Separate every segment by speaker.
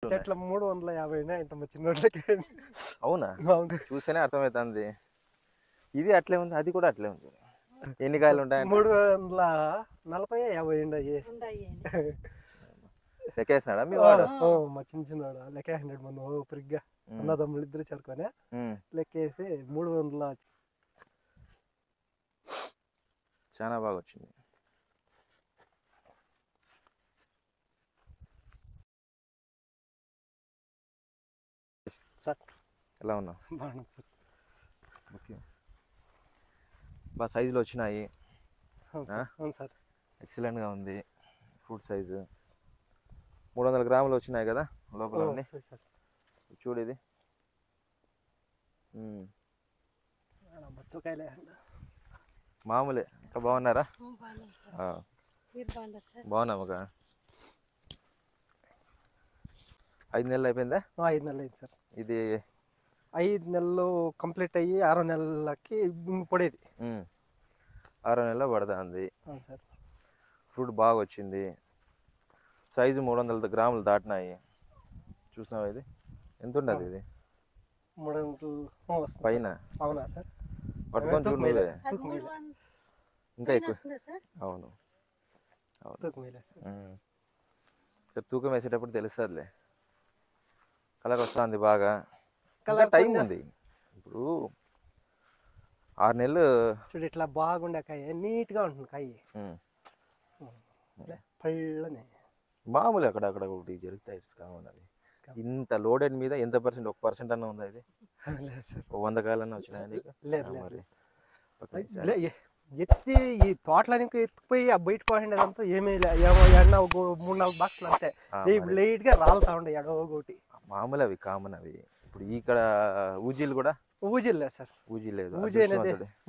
Speaker 1: ఎట్లున్నాయి?
Speaker 2: చెట్ల 350 ఉన్నాయి ఇంత చిన్నోట్లకి.
Speaker 1: అవునా?
Speaker 2: అవును.
Speaker 1: చూస్తేనే అర్థమవుతుంది. ఇది అట్లే ఉంది, అది కూడా అట్లే ఉంది. ఎన్ని కాయలు ఉంటాయంట?
Speaker 2: 340 50 ఉన్నాయి.
Speaker 1: లెక్కేసినాడా మీ వాడు?
Speaker 2: మా చిన్నవాడు లెక్కేసినాడు మొన్న ఓపిరిగ్గా. అన్నదమ్ములు ఇద్దరు చేరుకొని లెక్కేసి 300.
Speaker 1: చాలా బాగా వచ్చింది.
Speaker 2: సార్
Speaker 1: ఎలా ఉన్నావు?
Speaker 2: బాగున్నాం సార్.
Speaker 1: ఓకే, బాగా సైజులు వచ్చినాయి.
Speaker 2: అవును సార్.
Speaker 1: ఎక్సలెంట్గా ఉంది ఫ్రూట్ సైజు. 300 గ్రాములు వచ్చినాయి కదా లోపల అన్నీ. చూడు ఇది మామూలే. ఇంకా బాగున్నారా? బాగున్నాము. ఒక 5 నెలలు అయిపోయిందా?
Speaker 2: 5 నెలలు అయింది సార్.
Speaker 1: ఇది
Speaker 2: 5 నెలలు కంప్లీట్ అయ్యి 6వ నెలలకి పడేది.
Speaker 1: 6వ నెలలో పడుతుంది.
Speaker 2: అవును సార్.
Speaker 1: ఫ్రూట్ బాగా వచ్చింది. సైజు 300 గ్రాములు దాటినాయి. చూసినావా? ఇది ఎంత ఉండదు? ఇది
Speaker 2: 300
Speaker 1: పైన.
Speaker 2: అవునా సార్?
Speaker 1: పట్టుకొని చూడు నువ్వే. ఇంకా ఎక్కువ. అవును సార్, తూకం వేసేటప్పుడు తెలుస్తుందిలే. కలర్ వస్తుంది బాగా. కలర్ టైం ఉంది. ఇప్పుడు 6 నెలలు
Speaker 2: చూడు ఇట్లా బాగుండే కాయ, నీట్గా ఉంటుంది కాయ. పళ్ళనే
Speaker 1: మామూలు అక్కడక్కడ ఒకటి జరుగుతాయి. కామన్నది ఇంత లోడెడ్ మీద ఎంత పర్సెంట్? 1% అన్న ఉందా? ఇది 100 కాయలన్నా వచ్చినాయా నీకు? మరి
Speaker 2: ఎత్తి ఈ తోటలనికి ఎత్తిపోయి ఆ బయట పోయిండేదంతా ఏమీ ఏమో 3-4 బాక్సులు అంతే. ఇప్పుడు లైట్గా రాలుతా ఉండే ఎడో ఒకటి.
Speaker 1: మామూలు అవి కామన్ అవి. ఇప్పుడు ఇక్కడ ఊజీలు కూడా
Speaker 2: ఊజీ లేదు సార్.
Speaker 1: ఊజీ లేదు.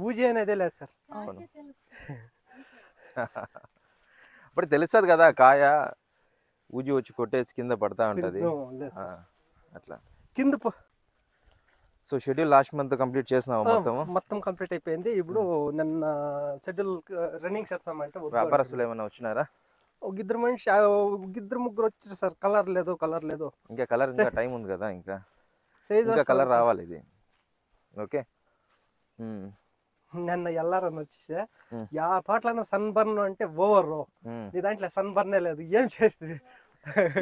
Speaker 2: ఊజీ అనేదే లేదు సార్.
Speaker 1: అవును. ఇప్పుడు తెలుస్తుంది కదా కాయ ఊజీ వచ్చి కొట్టేసి కింద పడతా ఉంటుంది అట్లా కింద. So schedule last month complete చేసినావు?
Speaker 2: మొత్తం కంప్లీట్ అయిపోయింది. ఇప్పుడు నిన్న షెడ్యూల్ రన్నింగ్ చేస్తామంటే
Speaker 1: వ్యాపారస్తులు ఏమైనా వచ్చినారా?
Speaker 2: ఇద్దరు ముగ్గురు వచ్చారు సార్. కలర్ లేదు.
Speaker 1: ఇంకా కలర్, ఇంకా టైం ఉంది కదా. ఇంకా కలర్ రావాలి ఇది. ఓకే.
Speaker 2: నిన్న ఎల్లారని వచ్చేసే యా తోటలో సన్ బర్న్ అంటే ఓవర్. నీ దాంట్లో సన్ బర్నే లేదు.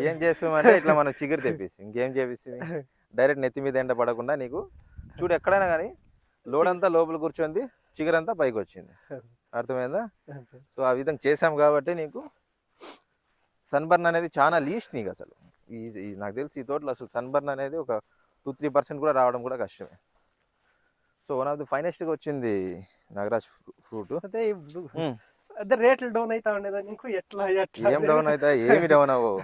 Speaker 2: ఏం
Speaker 1: చేస్తామంటే ఇట్లా మనం చిగురు తెప్పేసి ఇంకేం చేపిస్తుంది. డైరెక్ట్ నెత్తి మీద ఎండ పడకుండా నీకు చూడు ఎక్కడైనా కానీ లోడ్ అంతా లోపల కూర్చొంది, చిగురంతా పైకి వచ్చింది. అర్థమైందా? సో ఆ విధంగా చేసాం కాబట్టి నీకు సన్బర్న్ అనేది చాలా లీస్ట్ నీకు. అసలు నాకు తెలిసి ఈ తోటలో అసలు సన్బర్న్ అనేది ఒక 2-3% కూడా రావడం కూడా కష్టమే. సో వన్ ఆఫ్ ది ఫైనెస్ట్గా వచ్చింది నాగరాజ్ ఫ్రూట్.
Speaker 2: అదే రేట్లు డౌన్ అవుతా ఉండేదాన్ని.
Speaker 1: ఏం డౌన్ అవుతాయి? ఏమి డౌన్ అవ్వవు.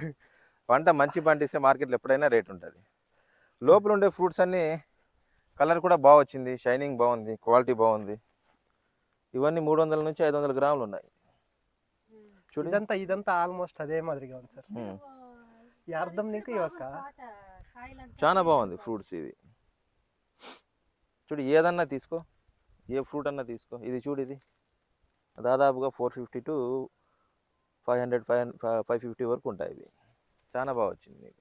Speaker 1: పంట మంచి పంట ఇస్తే మార్కెట్లో ఎప్పుడైనా రేట్ ఉంటుంది. లోపల ఉండే ఫ్రూట్స్ అన్నీ కలర్ కూడా బాగా వచ్చింది, షైనింగ్ బాగుంది, క్వాలిటీ బాగుంది. ఇవన్నీ 300 నుంచి 500 గ్రాములు ఉన్నాయి. చూడు
Speaker 2: ఇదంతా ఆల్మోస్ట్ అదే మాదిరిగా ఉంది సార్. అర్థం నీకు
Speaker 1: చాలా బాగుంది ఫ్రూట్స్ ఇవి. చూడు ఏదన్నా తీసుకో, ఏ ఫ్రూట్ అన్నా తీసుకో. ఇది చూడు, ఇది దాదాపుగా 450 to 550 వరకు ఉంటాయి. ఇవి చాలా బాగా వచ్చింది నీకు.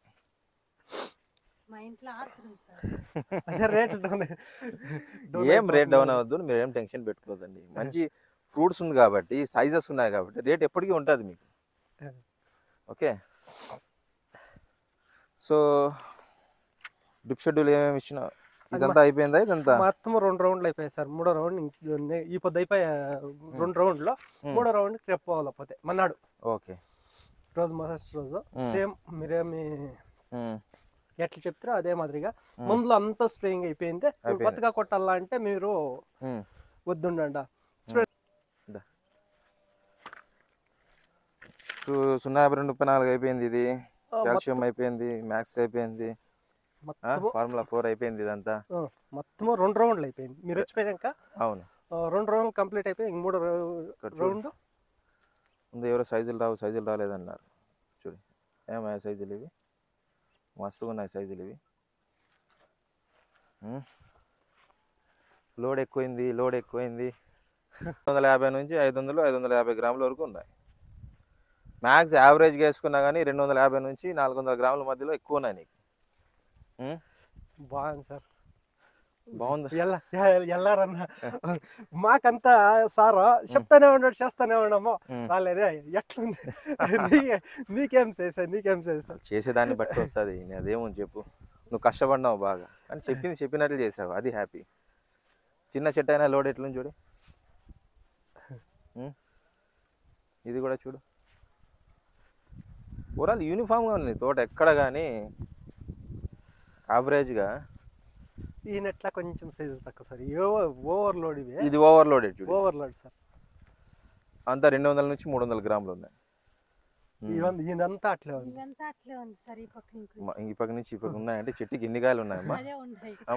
Speaker 1: ఏం రేట్ డౌన్ అవ్వద్దు, మీరు ఏం టెన్షన్ పెట్టుకోవద్దండి. మంచి ఫ్రూట్స్ ఉంది కాబట్టి, సైజెస్ ఉన్నాయి కాబట్టి రేట్ ఎప్పటికీ ఉంటుంది మీకు. ఓకే. సో డ్రిప్ షెడ్యూల్ ఏమేమి ఇచ్చినా ఇదంతా అయిపోయిందా? ఇదంతా
Speaker 2: మొత్తం 2 రౌండ్లు అయిపోయాయి సార్. 3వ రౌండ్ ఈ పొద్దు అయిపోయా. 2 రౌండ్లో 3వ రౌండ్ రేపు పోవాలపోతే మన్నాడు.
Speaker 1: ఓకే.
Speaker 2: రోజు మొదటి రోజు సేమ్ మీరేమి ఎట్లా చెప్తారో అదే మాదిరిగా మందులు అంతా స్ప్రేయింగ్ అయిపోయింది. కొత్తగా కొట్టాలా అంటే మీరు వద్దుండ
Speaker 1: 0.52-0.34 అయిపోయింది. ఇది కాల్షియం అయిపోయింది, మ్యాక్స్ అయిపోయింది, ఫార్ములా 4 అయిపోయింది. ఇదంతా
Speaker 2: మొత్తం 2 రౌండ్లు అయిపోయింది. మీరు వచ్చిపోయాక
Speaker 1: అవును
Speaker 2: 2 రౌండ్లు కంప్లీట్ అయిపోయి 3వ రౌండ్
Speaker 1: ముందు ఎవరో సైజులు రాలేదన్నారు. చూడు ఏమయ్యా సైజులు ఇవి, మస్తుగా ఉన్నాయి సైజులు ఇవి. లోడ్ ఎక్కువైంది. 450 నుంచి 500-550 గ్రాముల వరకు ఉన్నాయి. మ్యాక్స్ యావరేజ్గా వేసుకున్నా కానీ 250 నుంచి 400 గ్రాముల మధ్యలో ఎక్కువ ఉన్నాయి నీకు.
Speaker 2: బాగుంది సార్.
Speaker 1: బాగుంది.
Speaker 2: ఎల్లారన్న మాకంతా సార్ చెప్తానే ఉన్నాడు, చేస్తానే ఉన్నాము. రాలేదే ఎట్లుంది నీకేం చేసా
Speaker 1: చేసేదాన్ని బట్టి వస్తుంది. అదేమో చెప్పు, నువ్వు కష్టపడినావు బాగా, కానీ చెప్పినట్లు చేసావు, అది హ్యాపీ. చిన్న చెట్టు అయినా లోడ్ ఎట్లుంది చూడు. ఇది కూడా చూడు, ఓవరాల్ యూనిఫామ్గా ఉంది తోట, ఎక్కడ కానీ యావరేజ్గా.
Speaker 2: ఈ నెట్లా కొంచెం సైజు తక్కువ సార్, ఓవర్లోడ్.
Speaker 1: ఇది ఓవర్లోడెడ్ చూడు,
Speaker 2: ఓవర్లోడ్ సార్.
Speaker 1: అంతా 200 నుంచి 300 గ్రాములు ఉన్నాయి.
Speaker 2: ఇదంతా అట్లే ఉంది.
Speaker 1: ఈ పక్క నుంచి ఈ పక్క ఉన్నాయంటే చెట్టుకి ఎన్ని కాయలు ఉన్నాయమ్మా?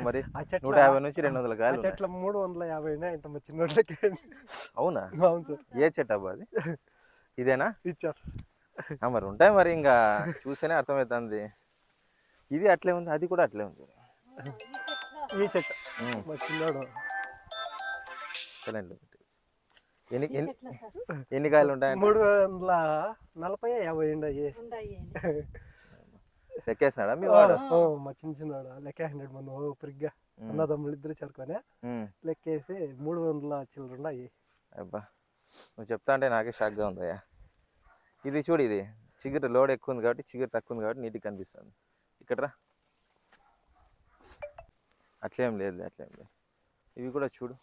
Speaker 1: మరి
Speaker 2: ఆ చెట్ల
Speaker 1: 150 నుంచి 200 కాయలు.
Speaker 2: చెట్ల 350 ఇంత మా చిన్నోళ్ళకి.
Speaker 1: అవునా?
Speaker 2: అవును సార్.
Speaker 1: ఏ చెట్టు అబ్బా అది? ఇదేనా?
Speaker 2: ఇచ్చారు.
Speaker 1: మరి ఉంటాయి, మరి ఇంకా చూస్తేనే అర్థమవుతుంది. ఇది అట్లే ఉంది, అది కూడా అట్లే ఉంది.
Speaker 2: ఈ చెట్టు మా చిన్నోడు.
Speaker 1: ఎన్ని కాయలు ఉంటాయి?
Speaker 2: 340 50 ఉన్నాయి.
Speaker 1: లెక్కేసినాడా మీ వాడు?
Speaker 2: మా చిన్నోడు లెక్కేసినాడు. మనం పరిగ్గా అన్నదమ్ములు ఇద్దరు చేరుకొని లెక్కేసి 300 చిల్లర ఉన్నాయి.
Speaker 1: అబ్బా, నువ్వు చెప్తా అంటే నాకే షాక్గా ఉందయ్యా. ఇది చూడు, ఇది చిగురు లోడ్ ఎక్కువ ఉంది కాబట్టి, చిగురు తక్కువ ఉంది కాబట్టి నీట్గా కనిపిస్తుంది. ఇక్కడ రా, అట్లేం లేదు. ఇవి కూడా చూడు.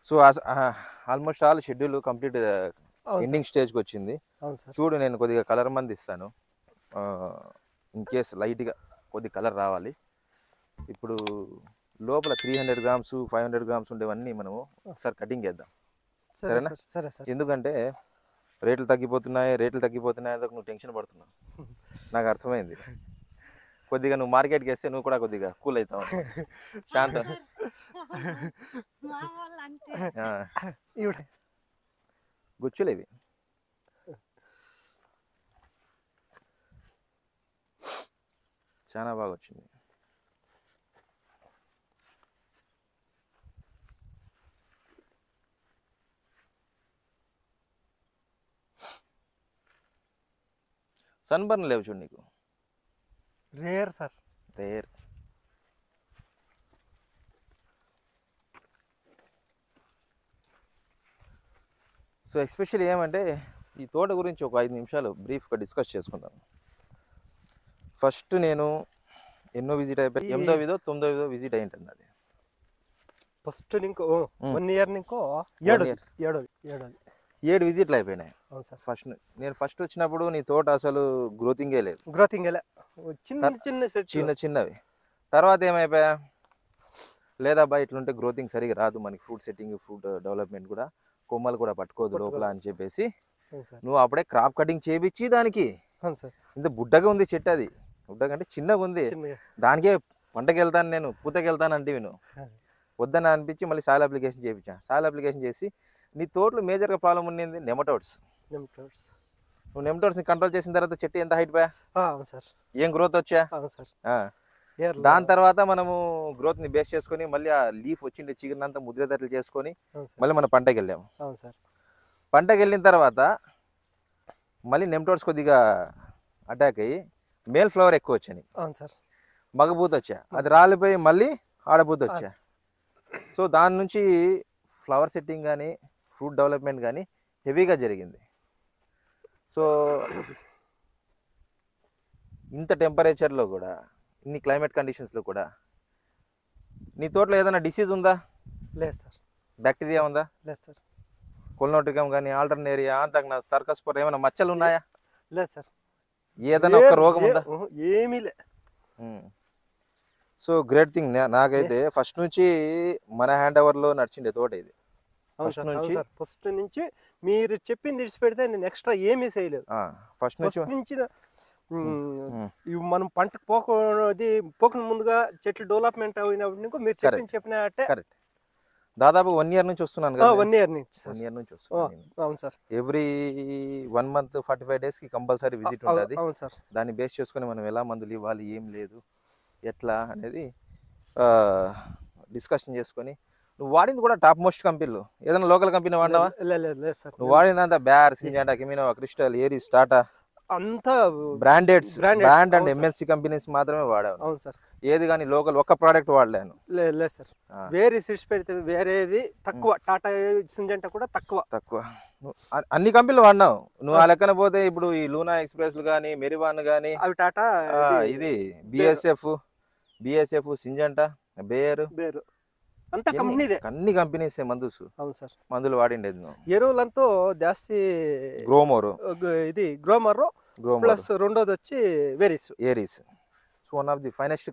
Speaker 1: So almost all schedule complete ending స్టేజ్కి వచ్చింది. చూడు, నేను కొద్దిగా కలర్ మంది ఇస్తాను, ఇన్ కేస్ లైట్గా కొద్ది కలర్ రావాలి. ఇప్పుడు లోపల 300 గ్రామ్స్ 500 గ్రామ్స్ ఉండేవన్నీ మనము ఒకసారి కటింగ్ చేద్దాం, సరేనా?
Speaker 2: సరే సార్.
Speaker 1: ఎందుకంటే రేట్లు తగ్గిపోతున్నాయి అదొక నువ్వు టెన్షన్ పడుతున్నావు, నాకు అర్థమైంది. కొద్దిగా నువ్వు మార్కెట్కి వేస్తే నువ్వు కూడా కొద్దిగా కూల్ అవుతావు, శాంత. గుచ్చులేవి చాలా బాగా వచ్చింది. సన్బర్న్ లేవు చూడు నీకు,
Speaker 2: rare sir,
Speaker 1: rare. So especially ఏమంటే ఈ తోట గురించి ఒక 5 నిమిషాలు బ్రీఫ్గా డిస్కస్ చేసుకుందాం. ఫస్ట్ నేను ఎన్నో విజిట్ అయిపోయి 8వ 9వ విజిట్ అయి ఉంటుంది. అది
Speaker 2: ఫస్ట్ ఇంకో 1 ఇయర్ ఇంకో 7
Speaker 1: విజిట్లు అయిపోయినాయి. ఫస్ట్ నేను వచ్చినప్పుడు నీ తోట అసలు గ్రోతింగే లేదు, చిన్నవి. తర్వాత ఏమైపోయా, లేదబ్బా ఇట్లుంటే గ్రోతింగ్ సరిగా రాదు, మనకి ఫ్రూట్ సెట్టింగ్ ఫ్రూట్ డెవలప్మెంట్ కూడా, కొమ్మలు కూడా పట్టుకోదు లోపల అని చెప్పేసి నువ్వు అప్పుడే క్రాప్ కటింగ్ చేపించి దానికి ఇంత బుడ్డగా ఉంది చెట్టు. అది బుడ్డగా అంటే చిన్నగా ఉంది, దానికే పంటకి వెళ్తాను నేను, పూతకి వెళ్తాను అంటే నువ్వు వద్దని అనిపించి మళ్ళీ సాయిల్ అప్లికేషన్ చేయించా. సాయిల్ అప్లికేషన్ చేసి నీ తోటలో మేజర్గా ప్రాబ్లం ఉండేది నెమటోడ్స్. నువ్వు నెమటోడ్స్ని కంట్రోల్ చేసిన తర్వాత చెట్టు ఎంత హైట్ పోయా, ఏం గ్రోత్ వచ్చా. దాని తర్వాత మనము గ్రోత్ని బేస్ చేసుకొని మళ్ళీ ఆ లీఫ్ వచ్చిండే చిగురినంతా ముద్రదట్లు చేసుకొని మళ్ళీ మనం పంటకి వెళ్ళాము. పంటకి వెళ్ళిన తర్వాత మళ్ళీ నెమటోడ్స్ కొద్దిగా అటాక్ అయ్యి మేల్ ఫ్లవర్ ఎక్కువ వచ్చాయి, మగబూత వచ్చా, అది రాలిపోయి మళ్ళీ ఆడబూత వచ్చా. సో దాని నుంచి ఫ్లవర్ సెట్టింగ్ కానీ ఫ్రూట్ డెవలప్మెంట్ కానీ హెవీగా జరిగింది. సో ఇంత టెంపరేచర్లో కూడా, ఇన్ని క్లైమేట్ కండిషన్స్లో కూడా నీ తోటలో ఏదైనా డిసీజ్ ఉందా?
Speaker 2: లేదు సార్.
Speaker 1: బ్యాక్టీరియా ఉందా?
Speaker 2: లేదు సార్.
Speaker 1: కొల్నోట్రికమ్ కానీ ఆల్టర్నేరియా ఆంతగ్నా సర్కస్పోర్ ఏమైనా మచ్చలు ఉన్నాయా?
Speaker 2: లేదు సార్.
Speaker 1: ఏదైనా ఒక రోగం ఉందా?
Speaker 2: ఏమీ లే.
Speaker 1: So great thing. నాకైతే ఫస్ట్ నుంచి మన హ్యాండ్ ఓవర్లో నడిచిండే తోట ఇది.
Speaker 2: ఫస్ట్ నుంచి మీరు చెప్పింది విడిచిపెడితే నేను ఎక్స్ట్రా ఏమీ చేయలేదు.
Speaker 1: ఫస్ట్ నుంచి
Speaker 2: మనం పంటకు పోకుండా ముందుగా చెట్లు డెవలప్మెంట్ అయినప్పుడు మీరు చెప్పినట్టే
Speaker 1: కరెక్ట్. దాదాపు 1 ఇయర్ నుంచి వస్తున్నాను కదా.
Speaker 2: 1 ఇయర్ నుంచి
Speaker 1: వస్తున్నాను.
Speaker 2: అవును సార్.
Speaker 1: ఎవ్రీ 1 మంత్ 45 days కి కంపల్సరీ విజిట్ ఉంటుంది.
Speaker 2: అవును సార్.
Speaker 1: దాన్ని బేస్ చేసుకొని మనం ఎలా మందులు ఇవ్వాలి, ఏం లేదు, ఎట్లా అనేది డిస్కషన్ చేసుకొని నువ్వు వాడింది కూడా టాప్ మోస్ట్ కంపెనీలు, ఏదైనా లోకల్ కంపెనీ వాడినావా?
Speaker 2: లేదు సార్.
Speaker 1: నువ్వు వాడిందంతా బ్యార్, సింజాంటా, కెమినోవా, క్రిస్టల్, ఏరిస్, టాటా
Speaker 2: అంతా
Speaker 1: బ్రాండ్ అండ్ ఎంఎన్సి కంపెనీస్ మాత్రమే వాడాను.
Speaker 2: అవును సార్.
Speaker 1: ఏది కానీ లోకల్ ఒక్క ప్రోడక్ట్ వాడలేను.
Speaker 2: లేదు సార్. వేరే సీడ్స్ పెడితే వేరేది తక్కువ, టాటా సింజెంటా కూడా తక్కువ.
Speaker 1: అన్ని కంపెనీలు వాడినావు నువ్వు. ఆ లెక్కన పోతే ఇప్పుడు ఈ లూనా ఎక్స్ప్రెస్ కానీ, మెరివాన్ కానీ,
Speaker 2: అవి టాటా,
Speaker 1: ఇది బిఎస్ఎఫ్, సింజెంటా, బేర్
Speaker 2: అంతా కంపెనీదే,
Speaker 1: అన్ని కంపెనీస్ మందుస్.
Speaker 2: అవును సార్.
Speaker 1: మందులు వాడిండేది నువ్వు.
Speaker 2: ఎరువులంతా జాస్తి
Speaker 1: గ్రోమోర్,
Speaker 2: ఇది గ్రోమర్ ప్లస్ రెండోది వచ్చి
Speaker 1: Aries. So one of the finest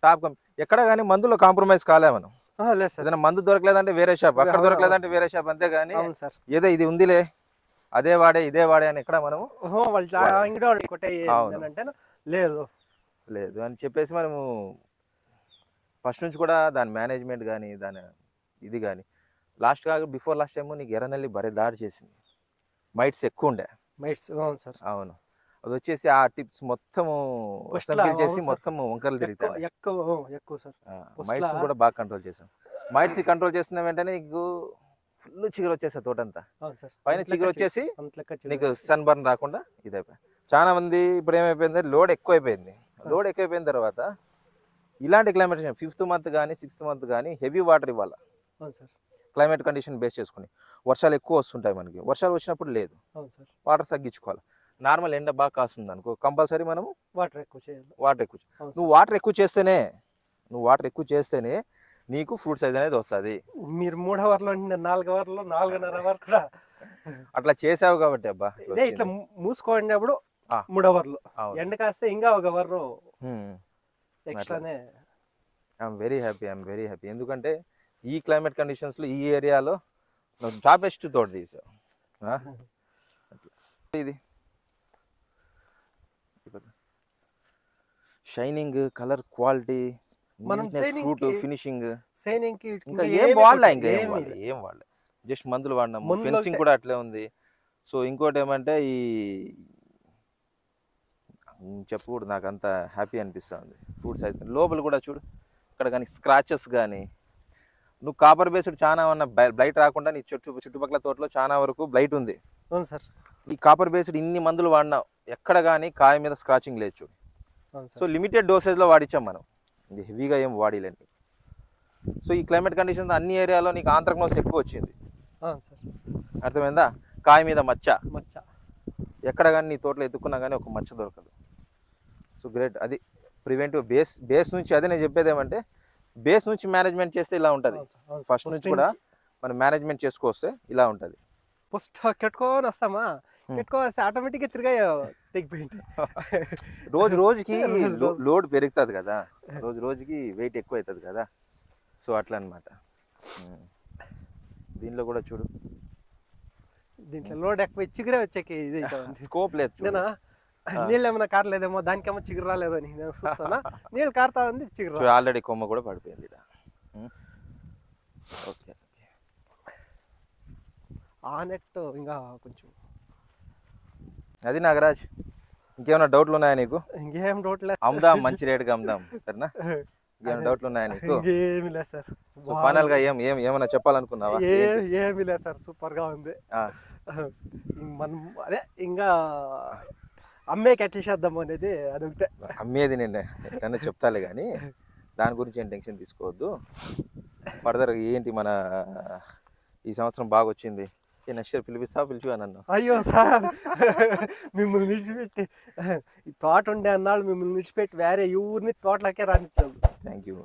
Speaker 1: top company. ఎక్కడ కానీ మందులో కాంప్రమైజ్ కాలే మనం.
Speaker 2: లేదు సార్.
Speaker 1: ఏదైనా మందు దొరకలేదంటే వేరే షాప్, అక్కడ దొరకలేదంటే వేరే షాప్, అంతే కానీ ఏదో ఇది ఉందిలే అదే వాడే ఇదే వాడే అని ఎక్కడ మనము లేదు అని చెప్పేసి మనము ఫస్ట్ నుంచి కూడా దాని మేనేజ్మెంట్ కానీ దాని ఇది కానీ లాస్ట్ కాక బిఫోర్ లాస్ట్ టైం నీకు ఎర్రనల్లి బరే దాడి చేసింది. మైట్స్ ఎక్కువ ఉండే.
Speaker 2: అవును సార్.
Speaker 1: అవును. అది వచ్చేసి ఆ టిప్స్ మొత్తము చేసి మొత్తం వంకరలు తిరుగుతాయి. మైట్స్ కూడా బాగా కంట్రోల్ చేసాం. మైట్స్ కంట్రోల్ చేసిన వెంటనే నీకు ఫుల్ చిగురు వచ్చేసా తోటంతా. పైన చిగురు వచ్చేసి నీకు సన్ బర్న్ రాకుండా ఇదైపోయింది. చాలా మంది ఇప్పుడు ఏమైపోయింది, లోడ్ ఎక్కువైపోయింది. లోడ్ ఎక్కువైపోయిన తర్వాత ఇలాంటి క్లైమేట్ 5th మంత్ కానీ 6th మంత్ కానీ హెవీ వాటర్ ఇవ్వాలి. క్లైమేట్ కండిషన్ బేస్ చేసుకుని వర్షాలు ఎక్కువ వస్తుంటాయి మనకి. వర్షాలు వచ్చినప్పుడు లేదు, వాటర్ తగ్గించుకోవాలి. నార్మల్ ఎండ బాగా కాస్తుంది అనుకో, కంపల్సరీ మనము వాటర్ ఎక్కువ నువ్వు వాటర్ ఎక్కువ చేస్తేనే నీకు ఫ్రూట్ సైజ్ అనేది వస్తుంది.
Speaker 2: మీరు 3 అవర్లో 4 అవర్లో 4.5 అవర్ కూడా
Speaker 1: అట్లా చేసావు కాబట్టి అబ్బా
Speaker 2: ఇట్లా మూసుకోండినప్పుడు 3 అవర్లు ఎండ కాస్తే ఇంకా 1 అవర్ ఎక్స్ట్రానే.
Speaker 1: I'm very happy. ఎందుకంటే ఈ క్లైమేట్ కండిషన్స్లో ఈ ఏరియాలో టాపెస్ట్ తోట తీసావు. ఇది shining, colour quality, fruit finishing ఇంకా ఏం వాడలే. జస్ట్ మందులు వాడినాము. ఫెన్సింగ్ కూడా అట్లే ఉంది. సో ఇంకోటి ఏమంటే ఈ చెప్పకూడదు, నాకు అంత హ్యాపీ అనిపిస్తుంది. ఫ్రూట్ సైజ్ లోపల కూడా చూడు, ఇక్కడ కానీ స్క్రాచెస్ కానీ, నువ్వు కాపర్ బేస్డ్ చాలా ఉన్న బ్లైట్ రాకుండా నీ చుట్టుపక్కల తోటలో చాలా వరకు బ్లైట్ ఉంది.
Speaker 2: అవును సార్.
Speaker 1: ఈ కాపర్ బేస్డ్ ఇన్ని మందులు వాడినావు, ఎక్కడ కానీ కాయ మీద స్క్రాచింగ్ లేదు చూడు. సో లిమిటెడ్ డోసేజ్లో వాడిచ్చాం మనం, ఇది హెవీగా ఏం వాడిలేండి. సో ఈ క్లైమేట్ కండిషన్స్ అన్ని ఏరియాలో నీకు ఆంత్రక్నోస్ ఎక్కువ వచ్చింది. అర్థమైందా? కాయ మీద మచ్చ ఎక్కడ కానీ నీ తోటలో ఎత్తుకున్నా కానీ ఒక మచ్చ దొరకదు. So great. అది ప్రివెంటివ్ బేస్ నుంచి. అదే నేను చెప్పేది ఏమంటే బేస్ నుంచి మేనేజ్మెంట్ చేస్తే ఇలా ఉంటుంది. ఫస్ట్ నుంచి కూడా మనం మేనేజ్మెంట్ చేసుకొస్తే ఇలా ఉంటుంది.
Speaker 2: ఫస్ట్ కట్టుకొని వస్తామా, కట్టుకోవస్తే ఆటోమేటిక్గా తిరిగా తెగిపోయింది.
Speaker 1: రోజుకి లోడ్ పెరుగుతుంది కదా, రోజుకి వెయిట్ ఎక్కువ అవుతుంది కదా. సో అట్లా అనమాట. దీంట్లో కూడా చూడు,
Speaker 2: దీంట్లో లోడ్ ఎక్కువ చిగురే వచ్చాక ఇది
Speaker 1: స్కోప్ లేదు.
Speaker 2: నీళ్ళు ఏమైనా కారలేదేమో, దానికేమో చిగురు రాలేదని నేను చూస్తానా. నీళ్ళు కారుతా ఉంది, చిగురు
Speaker 1: ఆల్రెడీ కొమ్మ కూడా పడిపోయింది. ఓకే,
Speaker 2: ఆ నెట్ ఇంకా కొంచెం.
Speaker 1: అది నాగరాజ్, ఇంకేమైనా డౌట్లు ఉన్నాయా నీకు?
Speaker 2: ఇంకేం డౌట్ లేదు.
Speaker 1: అమ్ముదాం, మంచి రేటుగా అమ్ముదాం, సరేనా? ఇంకేమైనా డౌట్లు ఉన్నాయా నీకు?
Speaker 2: ఏమి లేదు సార్.
Speaker 1: ఫైనల్ గా ఏమైనా చెప్పాలనుకున్నావా?
Speaker 2: ఏమి లేదు సార్, సూపర్ గా ఉంది. మనం అదే ఇంకా అమ్మేకి ఎట్లా చేద్దాము అనేది అదొకటే.
Speaker 1: అమ్మేది నేను ఎట్లన్నా చెప్తాలే కానీ దాని గురించి ఏం టెన్షన్ తీసుకోవద్దు. ఫర్దర్ ఏంటి మన ఈ సంవత్సరం బాగా వచ్చింది, నెక్స్ట్ ఇయర్ పిలిచివా నన్ను?
Speaker 2: అయ్యో సార్, మిమ్మల్ని విడిచిపెట్టి ఈ తోట ఉండే అన్నాళ్ళు మిమ్మల్ని విడిచిపెట్టి వేరే ఊరిని తోటలకే రానిచ్చాము.
Speaker 1: Thank you.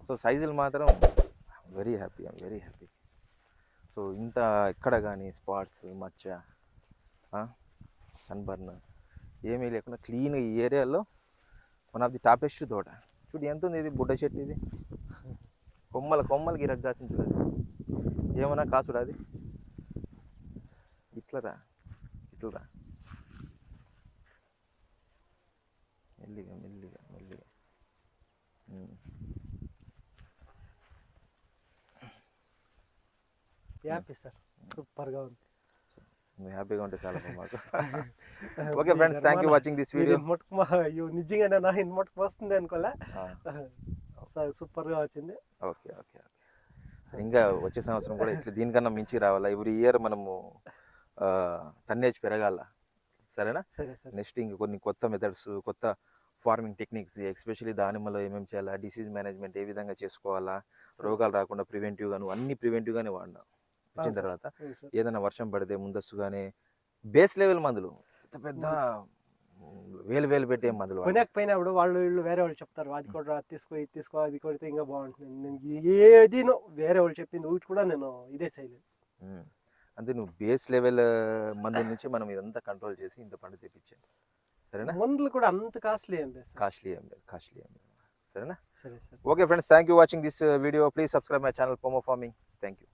Speaker 1: సో సైజులు మాత్రం వెరీ హ్యాపీ. సో ఇంత ఎక్కడ కానీ స్పాట్స్, మచ్చ, సన్బర్న్ ఏమీ లేకుండా క్లీన్గా ఈ ఏరియాలో వన్ ఆఫ్ ది టాపెస్ట్ తోట. చూడు ఎంత ఉంది ఇది, బుడ్డ చెట్టు ఇది, కొమ్మలకి రగ్గాసిన చూడదు. ఏమన్నా కాసుడా అది? ఇట్లరా మెల్లిగా.
Speaker 2: హ్యాపీ సార్, సూపర్గా ఉంది.
Speaker 1: నువ్వు హ్యాపీగా ఉంటే చాలా మాకు. Okay friends, thank you watching this video.
Speaker 2: నిజంగానే నా ఇంత మటుకు వస్తుంది అనుకోలే, సూపర్ గా వచ్చింది.
Speaker 1: ఓకే ఓకే ఓకే, ఇంకా వచ్చే సంవత్సరం కూడా ఇట్లా దీనికన్నా మించి రావాలా. ఎవ్రీ ఇయర్ మనము టన్నేజ్ పెరగాల, సరేనా?
Speaker 2: సరే సరే.
Speaker 1: నెక్స్ట్ ఇంక కొన్ని కొత్త మెథడ్స్, కొత్త ఫార్మింగ్ టెక్నిక్స్, ఎస్పెషల్లీ దానిమ్మలో ఏమేమి చేయాలా, డిసీజ్ మేనేజ్మెంట్ ఏ విధంగా చేసుకోవాలా, రోగాలు రాకుండా ప్రివెంటివ్గా, నువ్వు అన్ని ప్రివెంటివ్గానే వాడినా. వచ్చిన తర్వాత ఏదైనా వర్షం పడితే ముందస్తుగానే బేస్ లెవెల్ మందులు, పెద్ద పెద్ద వేలు పెట్టే మందులు
Speaker 2: కొనకపోయినప్పుడు వాళ్ళు వీళ్ళు వేరే వాళ్ళు చెప్తారు, అది కూడా తీసుకో, ఇది తీసుకో, అది కొడితే ఇంకా బాగుంటుంది. నేను ఏది వేరే వాళ్ళు చెప్పింది ఒకటి కూడా నేను ఇదే చేయలేదు.
Speaker 1: అంటే నువ్వు బేస్ లెవెల్ మందుల నుంచి మనం ఇదంతా కంట్రోల్ చేసి ఇంత పండు తెప్పించాను, సరేనా?
Speaker 2: మందులు కూడా అంత కాస్ట్లీ ఏం లేదు,
Speaker 1: కాస్ట్లీ ఏం లేదు, సరేనా?
Speaker 2: సరే సరే.
Speaker 1: Okay friends, thank you watching this video. Please subscribe my channel పోమో ఫార్మింగ్. Thank you.